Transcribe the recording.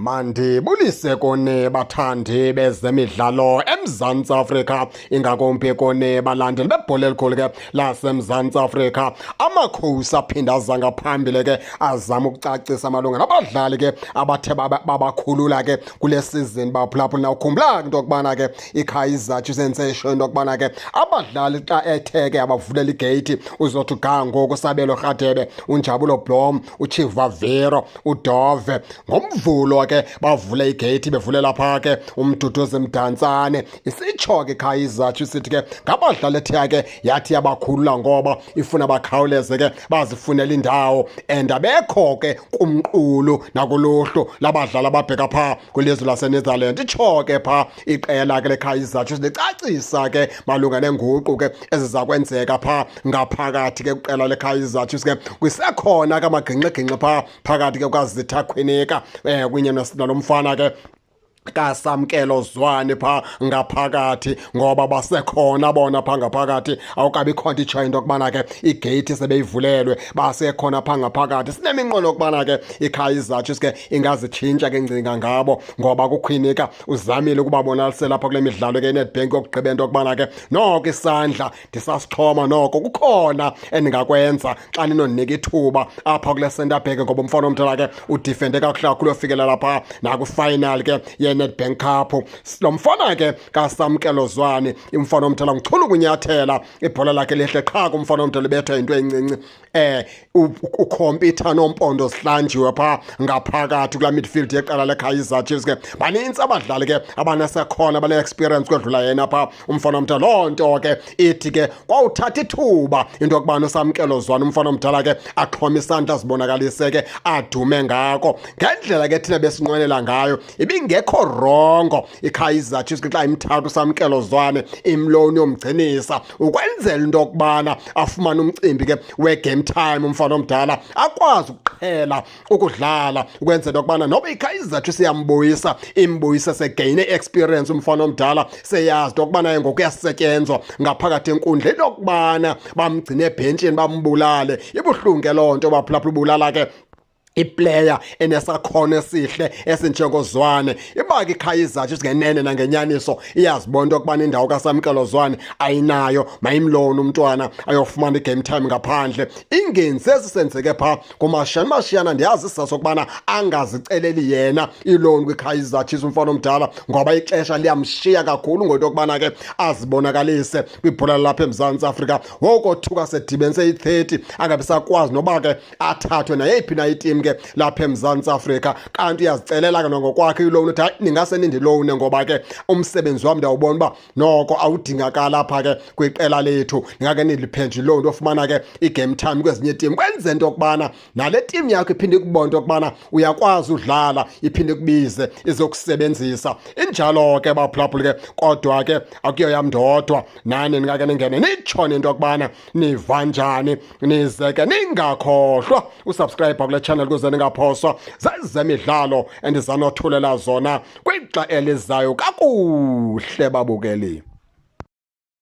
Mandibulise kone bathandi bezemidlalo eMzantsi Afrika, ingakumbi kone balandeli bebhola elikhulu ke laseMzantsi Afrika. Amakhosi aphinda aza ngaphambili ke azama ukucacisa malunga nabadlali ke abathe babakhulula ke kule season baphulaphula. Nawukhumbula into yokubana ke iKaizer Chiefs sensation into yokubana ke abadlali xa ethe ke abavulela igate uzothi ugango kusabelo Radebe, uNjabulo Blom, uChiva Vero, uDove ngomvulo ke bavule igate bevulela pha ke uMduduzi Mdantsane. Isitsho ke iKaizer Chiefs sithi ke ngabadlali ethe ke yathi yabakhulula ngoba ifuna bakhawuleze ke bazifunela indawo and abekho ke kumqulu nakuluhlu labadlali ababheka pha kwilizwe laseNetherlands. Itsho ke pha iqela ke leKaizer Chiefs licacisa ke malunga nenguqu ke eziza kwenzeka pha ngaphakathi ke kwiqela leKaizer Chiefs ke kusekhona ke amagingxigingxi pha phakathi ke kwazitha Khwinika kunye nomfana ke kaSamkelo Zwane pha ngaphakathi, ngoba basekhona bona pha ngaphakathi. Awukabikho nto itsho into yokubana ke igate sebeyivulelwe, basekhona pha ngaphakathi. Sineminqweno yokubana ke iKaizer Chiefs ke ingazitshintsha ke ngcinga ngabo, ngoba kuKhwinika uzamile ukubabonalisela apha kule midlalo ke iNedbank yokugqiba into yokubana ke noko isandla ndisasixhoma, noko kukhona endingakwenza xa ninondinika ithuba apha kule centre back, ngoba umfana omdala ke udifende kakuhle kakhulu ofikelela pha nakwifinal ke Nedbank Cup. Lo mfana ke kaSamkelo Zwane, umfana omdala ngichula ukunyathela ibhola lakhe lihle qha kumfana omdala libethwe into encinci. Ukhompyutha nompondo sihlanjiwe pha ngaphakathi kula midfield yeqala leKaizer Chiefs ke banintsi abadlali ke abanesekhona bane-experience kwedlula yena pha umfana omdala. Loo nto ke ithi ke kwawuthatha ithuba into yokubana uSamkelo Zwane umfana omdala ke axhoma isandla zibonakalise ke adume ngako ngendlela ke thina besinqwenela ngayo. Ibingekho rongo iKaizer Chiefs xa imthatha uSamkelo Zwane imloni yomgcinisa ukwenzela into yokubana afumane umcimbi ke we-game time, umfana omdala akwazi ukuqhela ukudlala, ukwenzela into yokubana noba iKaizer Chiefs iyambuyisa imbuyisa segeyine experience umfana omdala, seyazi into yokubana ngoku uyasetyenzwa ngaphakathi enkundleni yokubana bamgcine ebhentshini bambulale. Ibuhlungu ke loo nto baphulaphula ubulala ke iplayer enesakhono esihle esinjengozwane. Iba ke iKaizer Chiefs ngenene nangenyaniso iyazibona into yokubana indawo kaSamkelo Zwane ayinayo, mayimlone umntwana ayofumana igame time ngaphandle. Ingenzi esisenzeke pha kumashiyana ndiyazi isizathu sokubana angaziceleli yena ilone kwiKaizer Chiefs umfana omdala, ngoba ixesha liyamshiya kakhulu ngento yokubana ke azibonakalise kwibhola lapha eMzantsi Afrika. Wokothuka sedibenise i-30 angabe sakwazi noba ke athathwe nayiphi na itim ke lapha eMzantsi Afrika, kanti uyazicelela ke ngokwakhe ilone uthi hayi ningase nindilone, ngoba ke umsebenzi wam ndawubona uba noko awudingakala apha ke kwiqela lethu. Ndingake niliphenje ilone ofumana ke igame time kwezinye itim, kwenze into yokubana nale tim yakho iphinde ikubona into yokubana uyakwazi udlala, iphinde kubize izokusebenzisa. Injalo ke baphulaphula ke, kodwa ke akuyo yam ndodwa, nani ningake ningene nitshone into yokubana niva njani, nize ke ningakhohlwa usubscribe kule channel kuze ningaphoswa zezemidlalo endizanothulela zona kwixa elizayo kakuhle babukeli.